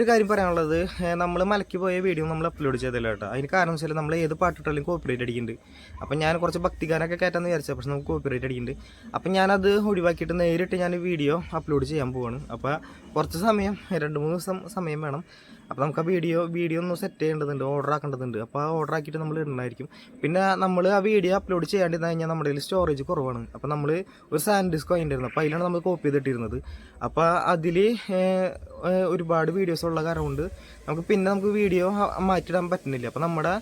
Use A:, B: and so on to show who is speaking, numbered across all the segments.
A: ഒരു കാര്യം പറയാനുള്ളത്, നമ്മൾ മലയ്ക്ക് പോയ വീഡിയോ നമ്മൾ അപ്ലോഡ് ചെയ്തല്ലോ കേട്ടോ. അതിന് കാരണം വെച്ചാൽ നമ്മൾ ഏത് പാട്ടിട്ടാലും കോപ്പിറൈറ്റ് അടിക്കുന്നുണ്ട്. അപ്പം ഞാൻ കുറച്ച് ഭക്തിഗാനൊക്കെ കയറ്റാന്ന് വിചാരിച്ചത്, പക്ഷെ നമുക്ക് കോപ്പിറൈറ്റ് അടിക്കുന്നുണ്ട്. അപ്പം ഞാനത് ഒഴിവാക്കിയിട്ട് നേരിട്ട് ഞാൻ വീഡിയോ അപ്ലോഡ് ചെയ്യാൻ പോവാണ്. അപ്പോൾ കുറച്ച് സമയം 2-3 ദിവസം സമയം വേണം. അപ്പോൾ നമുക്ക് ആ വീഡിയോ ഒന്ന് സെറ്റ് ചെയ്യേണ്ടതുണ്ട്, ഓർഡർ ആക്കേണ്ടതുണ്ട്. അപ്പോൾ ആ ഓർഡർ ആക്കിയിട്ട് നമ്മൾ ഇടണമായിരിക്കും. പിന്നെ നമ്മൾ ആ വീഡിയോ അപ്ലോഡ് ചെയ്യാണ്ടിരുന്നു കഴിഞ്ഞാൽ നമ്മുടെ കയ്യിൽ സ്റ്റോറേജ് കുറവാണ്. അപ്പോൾ നമ്മൾ ഒരു സാൻഡ് ഡിസ്ക് വാങ്ങിയിട്ടുണ്ടായിരുന്നു. അപ്പോൾ അതിലാണ് നമ്മൾ കോപ്പി ചെയ്തിട്ടിരുന്നത്. അപ്പോൾ അതിൽ ഒരുപാട് വീഡിയോസ് ഉള്ള കാരണം കൊണ്ട് നമുക്ക് വീഡിയോ മാറ്റിയിടാൻ പറ്റുന്നില്ല. അപ്പോൾ നമ്മുടെ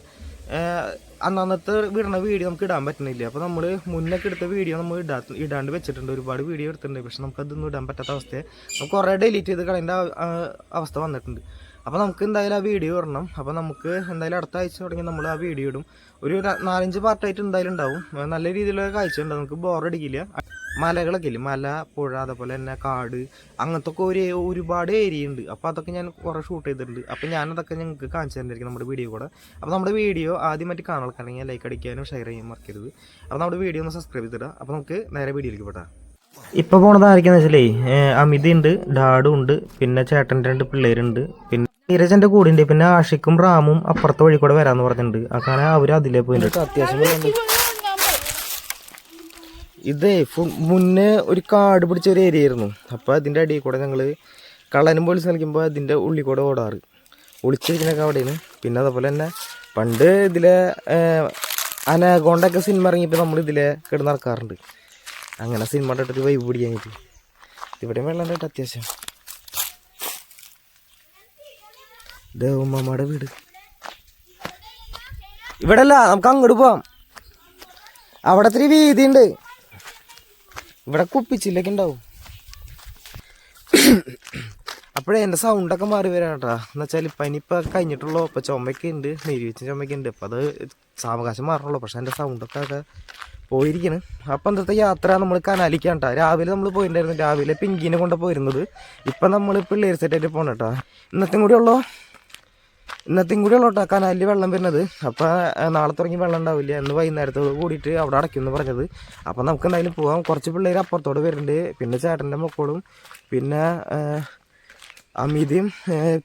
A: അന്നത്തെ വിടുന്ന വീഡിയോ നമുക്ക് ഇടാൻ പറ്റുന്നില്ല. അപ്പോൾ നമ്മൾ മുന്നൊക്കെ എടുത്ത വീഡിയോ നമ്മൾ ഇടാണ്ട് വെച്ചിട്ടുണ്ട്. ഒരുപാട് വീഡിയോ എടുത്തിട്ടുണ്ട്, പക്ഷെ നമുക്കതൊന്നും ഇടാൻ പറ്റാത്ത അവസ്ഥയെ നമുക്ക് കുറേ ഡിലീറ്റ് ചെയ്ത് കളയേണ്ട അവസ്ഥ വന്നിട്ടുണ്ട്. അപ്പോൾ നമുക്ക് എന്തായാലും ആ വീഡിയോ ഇടണം. അപ്പോൾ നമുക്ക് എന്തായാലും അടുത്ത ആഴ്ച തുടങ്ങി നമ്മൾ ആ വീഡിയോ ഇടും. ഒരു 4-5 പാർട്ടായിട്ട് എന്തായാലും ഉണ്ടാവും. നല്ല രീതിയിലുള്ള കാഴ്ച ഉണ്ട്, നമുക്ക് ബോറടിക്കില്ല. മലകളൊക്കെ ഇല്ലേ, മല, പുഴ, അതേപോലെ തന്നെ കാട്, അങ്ങനത്തെ ഒക്കെ ഒരുപാട് ഏരിയ ഉണ്ട്. അപ്പോൾ അതൊക്കെ ഞാൻ കുറേ ഷൂട്ട് ചെയ്തിട്ടുണ്ട്. അപ്പോൾ ഞാനതൊക്കെ ഞങ്ങൾക്ക് കാണിച്ചു തന്നിരിക്കും നമ്മുടെ വീഡിയോ കൂടെ. അപ്പോൾ നമ്മുടെ വീഡിയോ ആദ്യമായിട്ട് കാണാൻ ലൈക്ക് അടിക്കാനും ഷെയർ ചെയ്യാൻ മറക്കരുത്. അപ്പോൾ നമ്മുടെ വീഡിയോ ഒന്ന് സബ്സ്ക്രൈബ് ചെയ്തിടുക. അപ്പോൾ നമുക്ക് നേരെ വീഡിയോയിലേക്ക് പോട്ടാം. ഇപ്പോൾ പോണത് ആയിരിക്കാന്ന് വെച്ചാലേ അമിതയുണ്ട്, ഡാഡും ഉണ്ട്, പിന്നെ ചേട്ടൻ്റെ 2 പിള്ളേരുണ്ട്, പിന്നെ നീരജൻ്റെ കൂടെ ഉണ്ട്, പിന്നെ ആഷിക്കും റാമും അപ്പുറത്തെ വഴി കൂടെ വരാമെന്ന് പറഞ്ഞിട്ടുണ്ട്. അങ്ങനെ അവർ അതിലേ പോയിട്ടുണ്ട്. അത്യാവശ്യം ഇതേ മുന്നേ ഒരു കാട് പിടിച്ച ഒരു ഏരിയ ആയിരുന്നു. അപ്പോൾ അതിൻ്റെ അടിയിൽ കൂടെ ഞങ്ങൾ കള്ളനും പോലീസ് കളിക്കുമ്പോൾ അതിൻ്റെ ഉള്ളിൽ കൂടെ ഓടാറ്, ഒളിച്ചിരിക്കുന്നൊക്കെ അവിടെയാണ്. പിന്നെ അതേപോലെ തന്നെ പണ്ട് ഇതിലെ അനഗോണ്ടൊക്കെ സിനിമ ഇറങ്ങിയപ്പോൾ നമ്മൾ ഇതിലെ കിടന്ന് നടക്കാറുണ്ട്. അങ്ങനെ സിനിമ ഇട്ടിട്ട് വൈബ് പിടിക്കാനായിട്ട് ഇവിടെയും വെള്ളം കേട്ടോ അത്യാവശ്യം. ദേവമ്മയുടെ വീട് ഇവിടെ അല്ല, നമുക്ക് അങ്ങോട്ട് പോവാം. അവിടെ ഇത്തിരി വീതി ഉണ്ട്, ഇവിടെ കുപ്പിച്ചില്ലൊക്കെ ഉണ്ടാവും. അപ്പോഴേ എൻ്റെ സൗണ്ടൊക്കെ മാറി വരാം കേട്ടോ. എന്നുവെച്ചാൽ പനിയിപ്പോൾ കഴിഞ്ഞിട്ടുള്ളൂ. ഇപ്പോൾ ചുമയൊക്കെ ഉണ്ട്, നീരിവെച്ചും ചുമയൊക്കെ ഉണ്ട്. അപ്പോൾ അത് സാവകാശം മാറണുള്ളൂ. പക്ഷേ എൻ്റെ സൗണ്ടൊക്കെ പോയിരിക്കണം. അപ്പം ഇന്നത്തെ യാത്ര നമ്മൾ കനാലിക്കാണ് കേട്ടോ. രാവിലെ നമ്മൾ പോയിട്ടുണ്ടായിരുന്നു, രാവിലെ പിങ്കിനെ കൊണ്ട് പോയിരുന്നത്. ഇപ്പം നമ്മൾ പിള്ളേർ സെറ്റായിട്ട് പോകണം കേട്ടോ. ഇന്നത്തെയും കൂടി ഉള്ളൂ കേട്ടോ കനാലിൽ വെള്ളം വരുന്നത്. അപ്പോൾ നാളെ തുടങ്ങി വെള്ളം ഉണ്ടാവില്ല, ഇന്ന് വൈകുന്നേരത്തോട് കൂടിയിട്ട് അവിടെ അടയ്ക്കുമെന്ന് പറഞ്ഞത്. അപ്പം നമുക്ക് എന്തായാലും പോകാം. കുറച്ച് പിള്ളേർ അപ്പുറത്തോട് വരുന്നുണ്ട്, പിന്നെ ചേട്ടൻ്റെ മക്കളും, പിന്നെ അമിതയും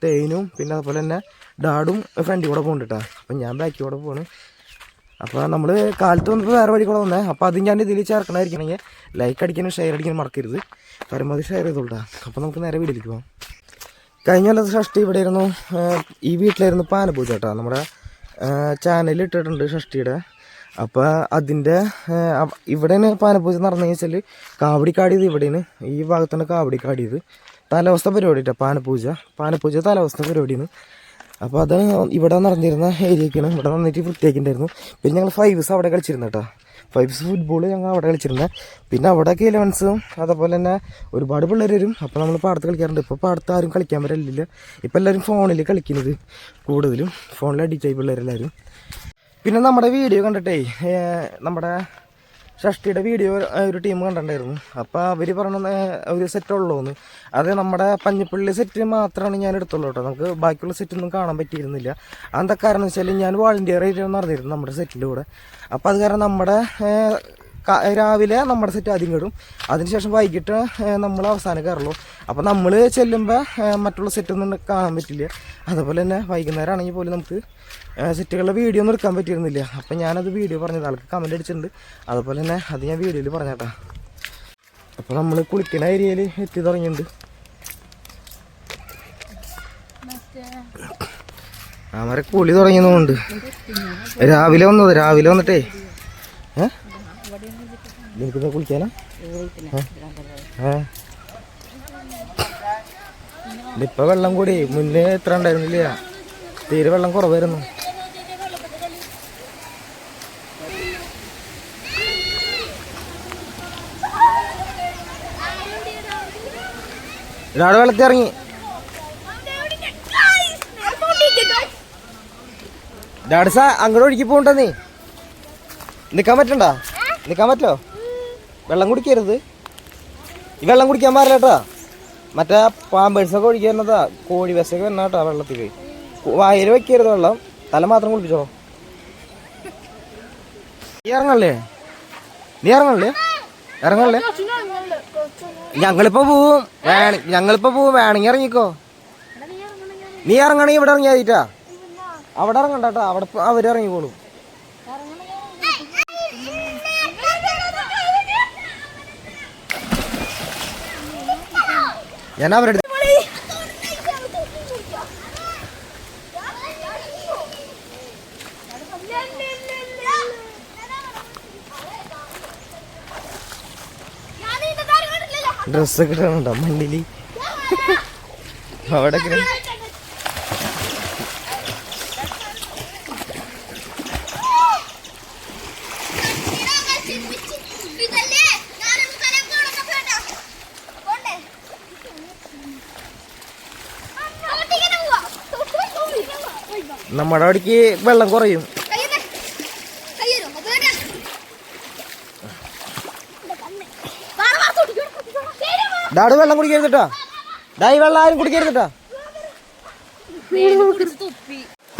A: തേനും, പിന്നെ അതുപോലെ തന്നെ ഡാഡും ഫ്രണ്ടിൽ കൂടെ പോകുന്നുണ്ട് കേട്ടോ. അപ്പം ഞാൻ ബാക്കിൽ കൂടെ പോകണം. അപ്പോൾ നമ്മൾ കാലത്ത് വന്നപ്പോൾ വേറെ വഴി കൂടെ വന്നേ. അപ്പോൾ അത് ഞാൻ ഇതിൽ ചേർക്കണമായിരിക്കണമെങ്കിൽ ലൈക്ക് അടിക്കാനും ഷെയർ അടിക്കാനും മറക്കരുത്. പരമാവധി ഷെയർ ചെയ്തോളൂ. അപ്പോൾ നമുക്ക് നേരെ വീട്ടിലേക്ക് പോകാം. കഴിഞ്ഞ കൊല്ലത്തെ ഷഷ്ടി ഇവിടെ ആയിരുന്നു, ഈ വീട്ടിലായിരുന്നു പാനപൂജ കേട്ടോ. നമ്മുടെ ചാനലിൽ ഇട്ടിട്ടുണ്ട് ഷഷ്ടിയുടെ. അപ്പോൾ അതിൻ്റെ ഇവിടെയാണ് പാനപൂജ നടന്നു വെച്ചാൽ കാവടിക്കാടിയത് ഇവിടെയാണ്, ഈ ഭാഗത്താണ് കാവടിക്കാടിയത്. തലവസ്ഥ പരിപാടി കേട്ടോ പാനപൂജ തലവസ്ഥ പരിപാടിയാണ്. അപ്പോൾ അത് ഇവിടെ നടന്നിരുന്ന ഏരിയക്കാണ്. ഇവിടെ നന്നായിട്ട് വൃത്തിയാക്കിയിട്ടുണ്ടായിരുന്നു. പിന്നെ ഞങ്ങൾ 5s അവിടെ കളിച്ചിരുന്നു കേട്ടോ. 5s ഫുട്ബോൾ ഞങ്ങൾ അവിടെ കളിച്ചിരുന്നത്. പിന്നെ അവിടെയൊക്കെ 11സും അതേപോലെ തന്നെ ഒരുപാട് പിള്ളേർ വരും. അപ്പോൾ നമ്മൾ പാടത്ത് കളിക്കാറുണ്ട്. ഇപ്പോൾ പാടത്ത് ആരും കളിക്കാൻ വരില്ല. ഇപ്പോൾ എല്ലാവരും ഫോണിൽ കളിക്കുന്നത്, കൂടുതലും ഫോണിൽ അഡിക്റ്റ് ആയി പിള്ളേരെല്ലാവരും. പിന്നെ നമ്മുടെ വീഡിയോ കണ്ടിട്ടേ നമ്മുടെ ഷഷ്ടിയുടെ വീഡിയോ ഒരു ടീം കണ്ടിട്ടുണ്ടായിരുന്നു. അപ്പോൾ അവർ പറഞ്ഞ ഒരു സെറ്റുള്ളൂന്ന്. അത് നമ്മുടെ പഞ്ഞിപ്പള്ളി സെറ്റ് മാത്രമാണ് ഞാൻ എടുത്തുള്ളൂ കേട്ടോ. നമുക്ക് ബാക്കിയുള്ള സെറ്റൊന്നും കാണാൻ പറ്റിയിരുന്നില്ല. അതെന്താ കാരണം എന്ന് വെച്ചാൽ ഞാൻ വോളണ്ടിയർ ആയിട്ട് നടന്നിരുന്നു നമ്മുടെ സെറ്റിൻ്റെ കൂടെ. അപ്പോൾ അത് കാരണം നമ്മുടെ രാവിലെ നമ്മുടെ സെറ്റ് ആദ്യം കിടും, അതിനുശേഷം വൈകിട്ട് നമ്മൾ അവസാനം കയറുള്ളൂ. അപ്പോൾ നമ്മൾ ചെല്ലുമ്പോൾ മറ്റുള്ള സെറ്റൊന്നും കാണാൻ പറ്റില്ല. അതുപോലെ തന്നെ വൈകുന്നേരം ആണെങ്കിൽ പോലും നമുക്ക് സെറ്റുകളുടെ വീഡിയോ ഒന്നും എടുക്കാൻ പറ്റിയിരുന്നില്ല. അപ്പം ഞാനത് വീഡിയോ പറഞ്ഞത് ആൾക്ക് കമൻറ്റ് അടിച്ചിട്ടുണ്ട്. അതുപോലെ തന്നെ അത് ഞാൻ വീഡിയോയിൽ പറഞ്ഞേട്ടാ. അപ്പോൾ നമ്മൾ കുളിക്കുന്ന ഏരിയയിൽ എത്തി തുടങ്ങിയിട്ടുണ്ട്. അവരെ കുളി തുടങ്ങിയതുകൊണ്ട് രാവിലെ വന്നിട്ടേ എനിക്കിന്ന് കുളിക്കാനാ. ഇതിപ്പോൾ വെള്ളം കൂടി, മുന്നേ ഇത്ര ഉണ്ടായിരുന്നില്ല, തീരെ വെള്ളം കുറവായിരുന്നു. ഒരാൾ വെള്ളത്തിൽ ഇറങ്ങി. ഡാഡ്സാ അങ്ങോട്ട് ഒഴുകി പോകണ്ട, നീ നിൽക്കാൻ പറ്റോ? വെള്ളം കുടിക്കരുത്, ഈ വെള്ളം കുടിക്കാൻ പാടില്ല കേട്ടോ. മറ്റേ പാമ്പേഴ്സൊക്കെ ഒഴിക്കുന്നതാ, കോഴി വശമൊക്കെ വന്നാ കേട്ടോ വെള്ളത്തിൽ. വായിൽ വെക്കരുത് വെള്ളം, തല മാത്രം കുളിപ്പിച്ചോ. നീ ഇറങ്ങല്ലേ? ഞങ്ങളിപ്പോ പോവും, വേണമെങ്കിൽ ഇറങ്ങിക്കോ. നീ ഇറങ്ങണെങ്കിൽ ഇവിടെ ഇറങ്ങിയാ അവിടെ ഇറങ്ങണ്ട കേട്ടോ, അവിടെ അവരിറങ്ങിക്കോളും. ഞാൻ അവരുടെ ഡ്രസ്സൊക്കെ ഇടണുണ്ടോ മണ്ണില് അവിടെ നമ്മുടെ അവിടേക്ക് വെള്ളം കുറയും. ഡാഡ് വെള്ളം കുടിക്കരുതിട്ടാ, ഡായി വെള്ളം ആരും കുടിക്കരുതിട്ടാ.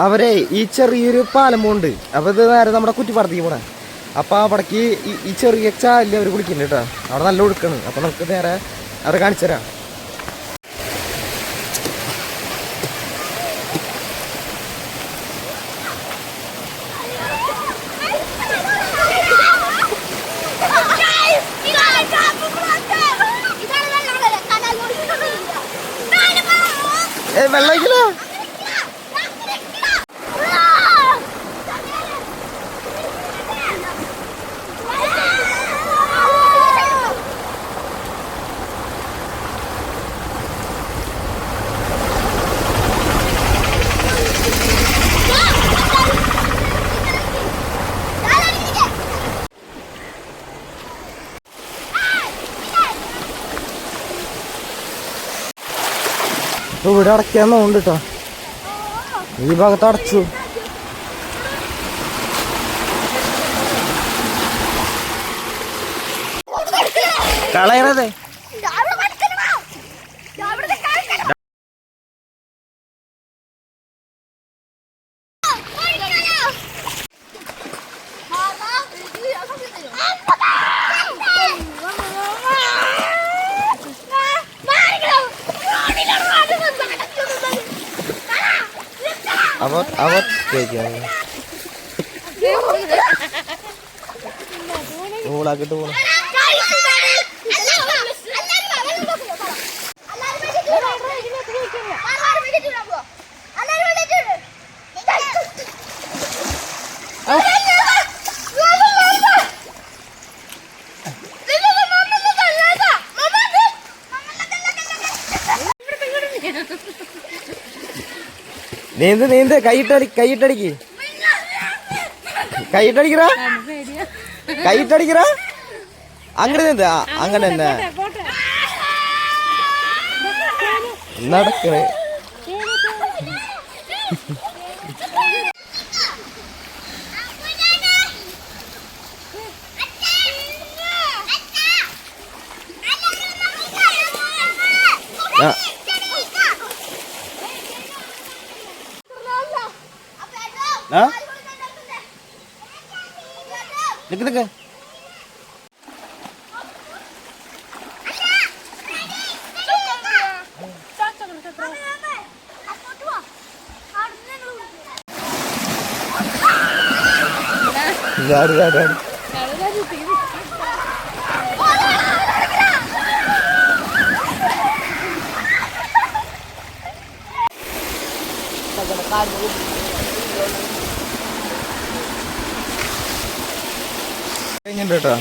A: അവരെ ഈ ചെറിയൊരു പാലം പോണ്ട്, അപ്പൊ ഇത് നേരെ നമ്മുടെ കുറ്റിപ്പാടത്തേക്ക് പോണേ. അപ്പൊ അവിടേക്ക് ഈ ചെറിയ ചാലിൽ അവർ കുളിക്കുന്നുണ്ട് കേട്ടോ, അവിടെ നല്ല ഒഴുക്കാണ്. അപ്പൊ നമുക്ക് നേരെ അവരെ കാണിച്ചു തരാം. വെള്ളം ഒഴിക്കില്ല. ഇവിടെ അടയ്ക്കാന്ന് തോന്നുന്നുണ്ട് കേട്ടോ, ഈ ഭാഗത്ത് അടച്ചു. കളയണതേ അവ ൂളാക്കിട്ട് പോണ നീന്ത് നീന്ത്, കൈയിട്ടടിക്ക് കൈയിട്ടടിക്കറ അങ്ങനെ നീന്ത്. അങ്ങനെ തന്നെ നടക്കണേ. നിക്ക് കേട്ടോ,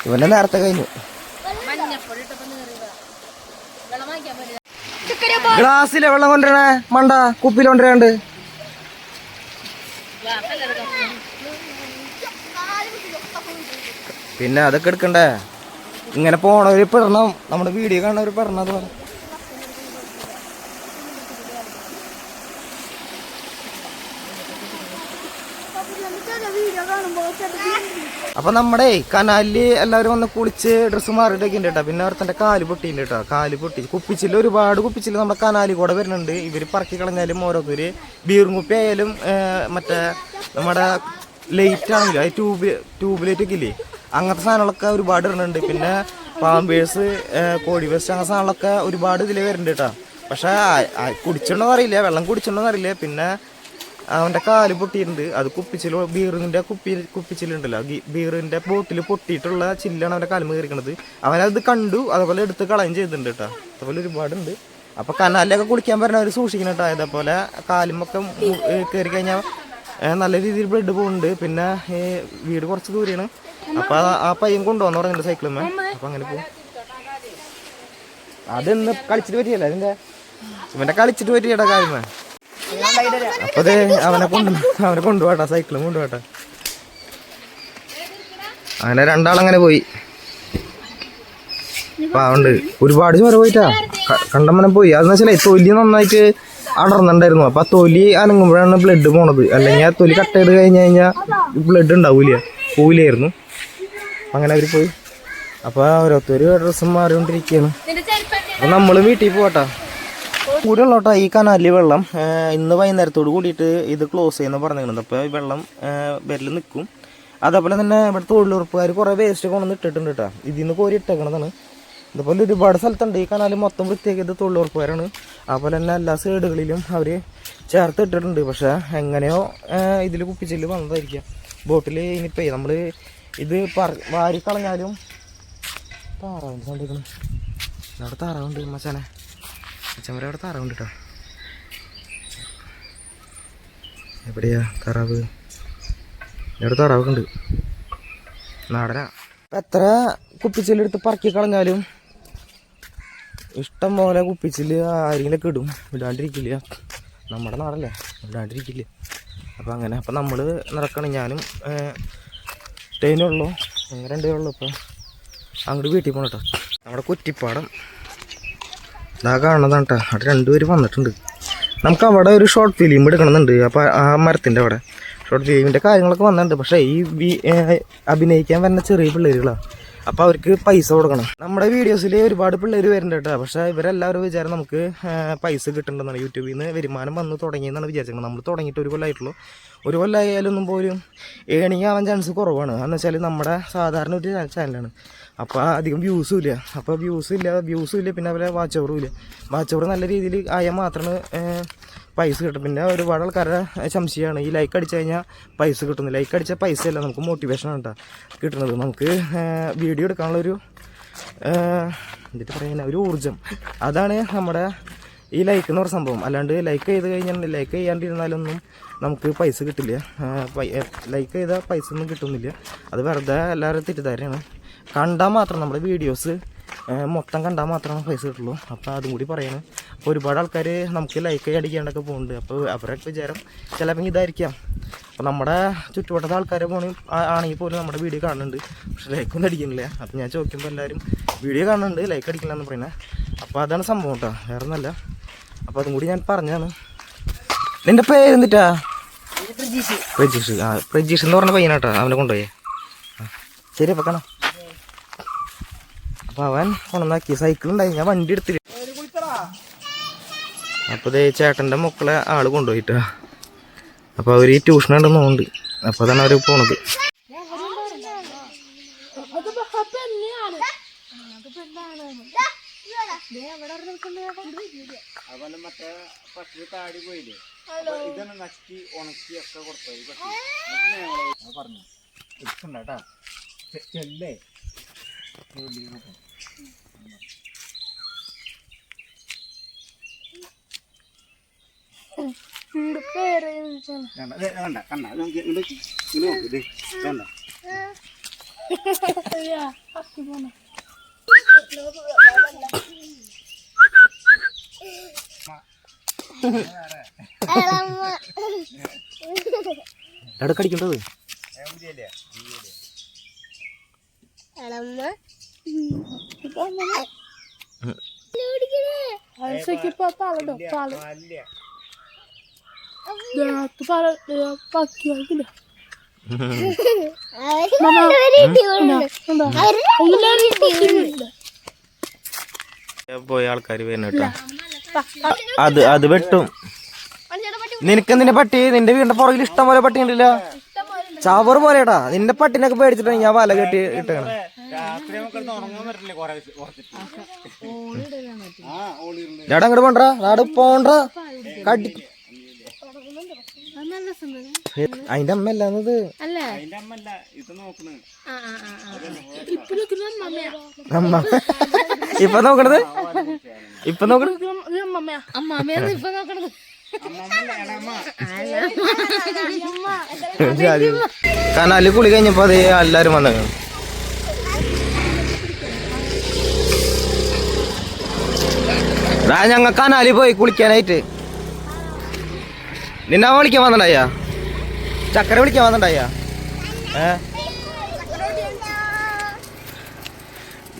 A: ഇവന്റെ നേരത്തെ കഴിഞ്ഞു. ഗ്ലാസ്സിലെ വെള്ളം കൊണ്ടുവരണേ, മണ്ട കുപ്പിയിൽ കൊണ്ടുവരാണ്ട്. പിന്നെ അതൊക്കെ എടുക്കണ്ടേ, ഇങ്ങനെ പോണവര് പെടണം, നമ്മുടെ വീഡിയോ കാണുന്നവര് പെടണം. അതുപോലെ അപ്പൊ നമ്മുടെ കനാലില് എല്ലാവരും വന്ന് കുളിച്ച് ഡ്രസ്സ് മാറിയിട്ടൊക്കെ ഉണ്ട് കേട്ടോ. പിന്നെ അവർ തന്റെ കാല് പൊട്ടിയിട്ടുണ്ട് കേട്ടോ, കാല് പൊട്ടി. കുപ്പിച്ചില് ഒരുപാട് കുപ്പിച്ചില് നമ്മുടെ കനാലിൽ കൂടെ വരുന്നുണ്ട്. ഇവര് പറക്കി കളഞ്ഞാലും ഓരോരുത്തര് ബീറും കുപ്പി ആയാലും മറ്റേ നമ്മുടെ ലൈറ്റ് ആണെങ്കിലും ട്യൂബ് ലൈറ്റ് ഒക്കെ ഇല്ലേ, അങ്ങനത്തെ സാധനങ്ങളൊക്കെ ഒരുപാട് ഇടുന്നുണ്ട്. പിന്നെ പാമ്പേഴ്സ്, കോഴി വേസ്റ്റ് അങ്ങനെ സാധനങ്ങളൊക്കെ ഒരുപാട് ഇതിൽ വരുന്നുണ്ട് കേട്ടോ. പക്ഷെ കുടിച്ചിട്ടുണ്ടോ അറിയില്ല, വെള്ളം കുടിച്ചിട്ടുണ്ടോ അറിയില്ല. പിന്നെ അവൻ്റെ കാല് പൊട്ടിയിട്ടുണ്ട്. അത് ബീറിൻ്റെ കുപ്പിച്ചിലുണ്ടല്ലോ, ബീറിൻ്റെ ബോട്ടിൽ പൊട്ടിയിട്ടുള്ള ചില്ലാണ് അവൻ്റെ കാല് കയറിക്കണത്. അവനത് കണ്ടു, അതുപോലെ എടുത്ത് കളയും ചെയ്തിട്ടുണ്ട് കേട്ടോ. അതുപോലെ ഒരുപാടുണ്ട്. അപ്പോൾ കനാലിലൊക്കെ കുളിക്കാൻ പറഞ്ഞാൽ അവർ സൂക്ഷിക്കണം കേട്ടോ. അതേപോലെ കാലുമൊക്കെ കയറി കഴിഞ്ഞാൽ നല്ല രീതിയിൽ ബ്ലഡ് പോകുന്നുണ്ട്. പിന്നെ വീട് കുറച്ച് ദൂരെയാണ്. അപ്പോൾ ആ പയ്യൻ കൊണ്ടുപോകാന്ന് പറഞ്ഞിട്ടുണ്ട് സൈക്കിളിന്മേ. അപ്പോൾ അങ്ങനെ പോകും. അതൊന്ന് കളിച്ചിട്ട് പറ്റിയല്ല അതിൻ്റെ ഇവൻ്റെ കളിച്ചിട്ട് പറ്റിയടാ കാര്യമേ. അപ്പൊ അതെ അവനെ കൊണ്ടുപോട്ടെ, സൈക്കിളും കൊണ്ടുപോട്ടെ. അങ്ങനെ രണ്ടാളങ്ങനെ പോയി. അപ്പൊ അതുകൊണ്ട് ഒരുപാട് ചോര പോയിട്ടാ കണ്ടമ്മനം പോയി. അതെന്ന് വെച്ചാലേ തൊലി നന്നായിട്ട് അടർന്നുണ്ടായിരുന്നു. അപ്പൊ ആ തൊലി അനങ്ങുമ്പോഴാണ് ബ്ലഡ് പോണത്. അല്ലെങ്കിൽ ആ തൊലി കട്ട് ചെയ്ത് കഴിഞ്ഞാൽ ബ്ലഡ് ഉണ്ടാവൂല, പോവില്ലായിരുന്നു. അങ്ങനെ അവര് പോയി. അപ്പൊ ഓരോരുത്തര് ഡ്രസ്സും മാറിക്കൊണ്ടിരിക്കുകയാണ്. അപ്പൊ നമ്മള് വീട്ടിൽ പോട്ടാ. കൂടെ ഉള്ളോട്ടാ ഈ കനാലിൽ വെള്ളം ഇന്ന് വൈകുന്നേരത്തോട് കൂടിയിട്ട് ഇത് ക്ലോസ് ചെയ്യുന്ന പറഞ്ഞിരുന്നത്. അപ്പോൾ ഈ വെള്ളം വരൽ നിൽക്കും. അതേപോലെ തന്നെ ഇവിടെ തൊഴിലുറപ്പുകാർ കുറേ വേസ്റ്റ് കൊണ്ടുവന്ന് ഇട്ടിട്ടുണ്ട് കേട്ടോ. ഇതിൽ നിന്ന് കോരി ഇട്ടേക്കണതാണ്. ഇതുപോലെ ഒരുപാട് സ്ഥലത്തുണ്ട്. ഈ കനാൽ മൊത്തം വൃത്തിയാക്കിയത് തൊഴിലുറപ്പുകാരാണ്. അതുപോലെ തന്നെ എല്ലാ സൈഡുകളിലും അവർ ചേർത്ത് ഇട്ടിട്ടുണ്ട്. പക്ഷേ എങ്ങനെയോ ഇതിൽ കുപ്പിച്ചില് വന്നതായിരിക്കാം ബോട്ടിൽ. ഇനിയിപ്പോൾ നമ്മൾ ഇത് വാരിക്കളഞ്ഞാലും താറാവിൻ്റെ സൗണ്ടിരിക്കണം. അവിടെ താറാവുണ്ട് മച്ചാനെ, അച്ഛന്മാരെ അവിടെ താറാവുണ്ട് കേട്ടോ. എവിടെയാ താറാവ്? ഇവിടെ താറാവൊക്കെ ഉണ്ട്, നാടനാ. എത്ര കുപ്പിച്ചില്ലെടുത്ത് പറക്കി കളഞ്ഞാലും ഇഷ്ടം പോലെ കുപ്പിച്ചില് ആരെങ്കിലൊക്കെ ഇടും, ഇടാണ്ടിരിക്കില്ല. നമ്മുടെ നാടല്ലേ, ഇടാണ്ടിരിക്കില്ല. അപ്പം അങ്ങനെ അപ്പം നമ്മൾ നടക്കണം. ഞാനും ടൈനുള്ളൂ, രണ്ടേ ഉള്ളൂ. ഇപ്പം അങ്ങോട്ട് വീട്ടിൽ പോകണം കേട്ടോ. നമ്മുടെ കുറ്റിപ്പാടം ഇതാ കാണുന്നതാണ് കേട്ടോ. അവിടെ രണ്ടുപേര് വന്നിട്ടുണ്ട്. നമുക്ക് അവിടെ ഒരു ഷോർട്ട് ഫിലിം എടുക്കണമെന്നുണ്ട്. അപ്പോൾ ആ മരത്തിൻ്റെ അവിടെ ഷോർട്ട് ഫിലിമിൻ്റെ കാര്യങ്ങളൊക്കെ വന്നിട്ടുണ്ട്. പക്ഷേ ഈ അഭിനയിക്കാൻ വരുന്ന ചെറിയ പിള്ളേരുകളാണ്. അപ്പോൾ അവർക്ക് പൈസ കൊടുക്കണം. നമ്മുടെ വീഡിയോസിൽ ഒരുപാട് പിള്ളേർ വരുന്നുണ്ട് കേട്ടോ. പക്ഷേ ഇവരെല്ലാവരും വിചാരം നമുക്ക് പൈസ കിട്ടുന്നുണ്ടെന്നാണ്. യൂട്യൂബിൽ നിന്ന് വരുമാനം വന്ന് തുടങ്ങിയെന്നാണ് വിചാരിച്ചത്. നമ്മൾ തുടങ്ങിയിട്ട് ഒരു കൊല്ലമായിട്ടുള്ളൂ. ഒരു കൊല്ലമായാലൊന്നും പോലും ഏണിങ് ആവാൻ ചാൻസ് കുറവാണ്. എന്ന് വെച്ചാൽ നമ്മുടെ സാധാരണ ഒരു ചാനലാണ്. അപ്പോൾ അധികം വ്യൂസും ഇല്ല. അപ്പോൾ വ്യൂസും ഇല്ല. പിന്നെ അവരെ വാച്ച് ഓവറും ഇല്ല. വാച്ച് ഓവർ നല്ല രീതിയിൽ ആയാൽ മാത്രമാണ് പൈസ കിട്ടും. പിന്നെ ഒരുപാട് ആൾക്കാരുടെ സംശയമാണ് ഈ ലൈക്ക് അടിച്ചു കഴിഞ്ഞാൽ പൈസ കിട്ടുന്നു. ലൈക്ക് അടിച്ചാൽ പൈസ അല്ല, നമുക്ക് മോട്ടിവേഷനാണ് കേട്ടോ കിട്ടുന്നത്. നമുക്ക് വീഡിയോ എടുക്കാനുള്ളൊരു എന്നിട്ട് പറയുന്ന ഒരു ഊർജ്ജം, അതാണ് നമ്മുടെ ഈ ലൈക്ക് എന്ന് പറഞ്ഞ സംഭവം. അല്ലാണ്ട് ലൈക്ക് ചെയ്ത് കഴിഞ്ഞാൽ ലൈക്ക് ചെയ്യാണ്ടിരുന്നാലൊന്നും നമുക്ക് പൈസ കിട്ടില്ല. ലൈക്ക് ചെയ്താൽ പൈസ ഒന്നും കിട്ടുന്നില്ല. അത് വെറുതെ എല്ലാവരും തെറ്റിദ്ധാരണയാണ്. കണ്ടാൽ മാത്രം നമ്മുടെ വീഡിയോസ് മൊത്തം കണ്ടാൽ മാത്രമേ പൈസ കിട്ടുള്ളൂ. അപ്പോൾ അതും കൂടി പറയണം. അപ്പോൾ ഒരുപാട് ആൾക്കാർ നമുക്ക് ലൈക്ക് അടിക്കാണ്ടൊക്കെ പോകുന്നുണ്ട്. അപ്പോൾ അവരുടെ വിചാരം ചിലപ്പോൾ ഇതായിരിക്കാം. അപ്പോൾ നമ്മുടെ ചുറ്റുവട്ടത്തെ ആൾക്കാരെ ആണെങ്കിൽ പോലും നമ്മുടെ വീഡിയോ കാണുന്നുണ്ട്, പക്ഷെ ലൈക്കൊന്നും അടിക്കുന്നില്ല. അപ്പോൾ ഞാൻ ചോദിക്കുമ്പോൾ എല്ലാവരും വീഡിയോ കാണുന്നുണ്ട്, ലൈക്ക് അടിക്കില്ല എന്ന് പറയുന്നത്. അപ്പോൾ അതാണ് സംഭവം കേട്ടോ, വേറെ ഒന്നല്ല. അപ്പോൾ അതും കൂടി ഞാൻ പറഞ്ഞാണ്. നിൻ്റെ പേര് എന്നിട്ടാ? പ്രജീഷ്. പ്രജീഷ് എന്ന് പറഞ്ഞ പയ്യനാട്ടോ, അവനെ കൊണ്ടുപോയേ. ശരി, അപ്പോൾ കാണാം. അപ്പോൾ അവൻ കൊണ്ടുവന്നാക്കി. സൈക്കിളുണ്ടായി, ഞാൻ വണ്ടി എടുത്തില്ല. അപ്പോൾ ഇതേ ചേട്ടൻ്റെ മക്കളെ ആൾ കൊണ്ടുപോയിട്ടാ. അപ്പോൾ അവർ ഈ ട്യൂഷൻ ഉണ്ടെന്ന് തോന്നുന്നുണ്ട്. അപ്പോൾ അതാണ് അവർ പോണത്. മറ്റേ പശു താടി പോയില്ലേ, ഇതാണ് നക്കി ഉണക്കി ഒക്കെ കൊടുത്തത്. പറഞ്ഞു കേട്ടാ ചെല്ലേ എവിടെ കടിക്കേണ്ടത്? പോയ ആൾക്കാർ വരുന്ന കേട്ടോ. അത് വെട്ടും. നിനക്കെന്തിന്റെ പട്ടി? നിന്റെ വീടിന്റെ പുറകിൽ ഇഷ്ടം പോലെ പട്ടി ഉണ്ടല്ലോ, ചാവറ് പോലെടാ. നിന്റെ പട്ടിനൊക്കെ പേടിച്ചിട്ടാണ് ഞാൻ വല കെട്ടി ഇട്ടേക്കണം. അങ്ങോട്ട് പോണ്ടാ നാട് പോണ്ടാ കടി അതിന്റെ അമ്മ അല്ലാന്നത് അമ്മ ഇപ്പൊ നോക്കണത് ഇപ്പൊ നോക്കണത് കനാലിൽ കുളി കഴിഞ്ഞപ്പോ അതേ എല്ലാരും വന്നു. ഞങ്ങ കനാലിൽ പോയി കുളിക്കാനായിട്ട്. നിന്നെ വിളിക്കാൻ വന്നിണ്ടായ ചക്കര വിളിക്കാൻ വന്നിണ്ടായ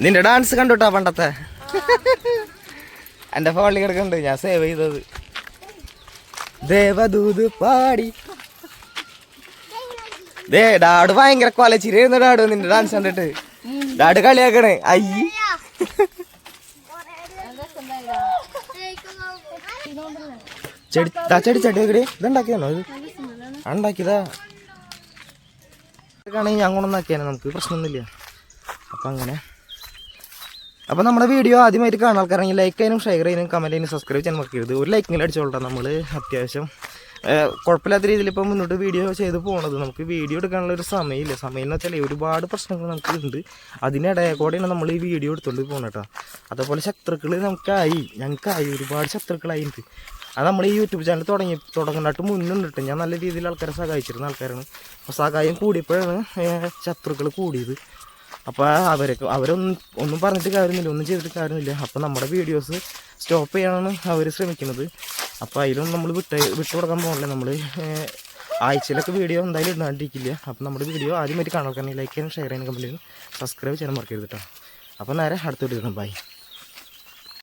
A: നിന്റെ ഡാൻസ് കണ്ടുട്ടാ പണ്ടത്തെ എന്റെ ഫോണിൽ കിടക്കുന്നുണ്ട്, ഞാൻ സേവ് ചെയ്തത്. ദേവദൂത് പാടി ഡാഡ് ഭയങ്കര കൊലച്ചിരിയായിരുന്നു. ഡാഡ് നിന്റെ ഡാൻസ് കണ്ടിട്ട് ഡാഡ് കളിയാക്കണേ. അയ്യ ചെടി ചെടി ഇതുണ്ടാക്കിയാണോ? ഇത് ഉണ്ടാക്കിയതാ ആണെങ്കിൽ ഞാൻ കൊണ്ടൊന്നാക്കിയാണ്, നമുക്ക് പ്രശ്നമൊന്നുമില്ല. അപ്പം അങ്ങനെ അപ്പോൾ നമ്മുടെ വീഡിയോ ആദ്യമായിട്ട് കാണാൻ ആൾക്കാരെങ്കിൽ ലൈക്ക് ചെയ്യാനും ഷെയർ ചെയ്യാനും കമൻറ്റ് ചെയ്യാനും സബ്സ്ക്രൈബ് ചെയ്യാൻ മറക്കരുത്. ഒരു ലൈക്കിങ്ങനെ അടിച്ചോളാം. നമ്മൾ അത്യാവശ്യം കുഴപ്പമില്ലാത്ത രീതിയിൽ ഇപ്പോൾ മുന്നോട്ട് വീഡിയോ ചെയ്ത് പോകണത്. നമുക്ക് വീഡിയോ എടുക്കാനുള്ള ഒരു സമയമില്ല. സമയം എന്ന് വെച്ചാൽ ഒരുപാട് പ്രശ്നങ്ങൾ നമുക്ക് ഉണ്ട്. അതിനിടയിൽ കൂടെയാണ് നമ്മൾ ഈ വീഡിയോ എടുത്തുകൊണ്ട് പോകണം കേട്ടോ. അതേപോലെ ശത്രുക്കൾ ഞങ്ങൾക്കായി ഒരുപാട് ശത്രുക്കളായിട്ടുണ്ട്. അത് നമ്മൾ ഈ യൂട്യൂബ് ചാനൽ തുടങ്ങുന്നിട്ട് മുന്നുണ്ടിട്ട് ഞാൻ നല്ല രീതിയിൽ ആൾക്കാരെ സഹായിച്ചിരുന്ന ആൾക്കാരാണ്. അപ്പോൾ സഹായം കൂടിയപ്പോഴാണ് ശത്രുക്കൾ കൂടിയത്. അപ്പോൾ അവരൊന്നും പറഞ്ഞിട്ട് കാര്യമൊന്നുമില്ല, ഒന്നും ചെയ്തിട്ട് കാര്യമൊന്നുമില്ല. അപ്പോൾ നമ്മുടെ വീഡിയോസ് സ്റ്റോപ്പ് ചെയ്യാനാണ് അവർ ശ്രമിക്കുന്നത്. അപ്പോൾ അതിലൊന്നും നമ്മൾ വിട്ടുകൊടുക്കാൻ പോകണില്ല. നമ്മൾ ആഴ്ചയിലൊക്കെ വീഡിയോ എന്തായാലും ഇടാണ്ടിരിക്കില്ല. അപ്പോൾ നമ്മുടെ വീഡിയോ ആദ്യമായിട്ട് കാണാൻ ലൈക്ക് ചെയ്യാനും ഷെയർ ചെയ്യാനും കമൻറ്റ് ചെയ്യാനും സബ്സ്ക്രൈബ് ചെയ്യാൻ മറക്കരുത് കേട്ടോ. അപ്പോൾ നേരെ അടുത്ത വീഡിയോ ബൈ.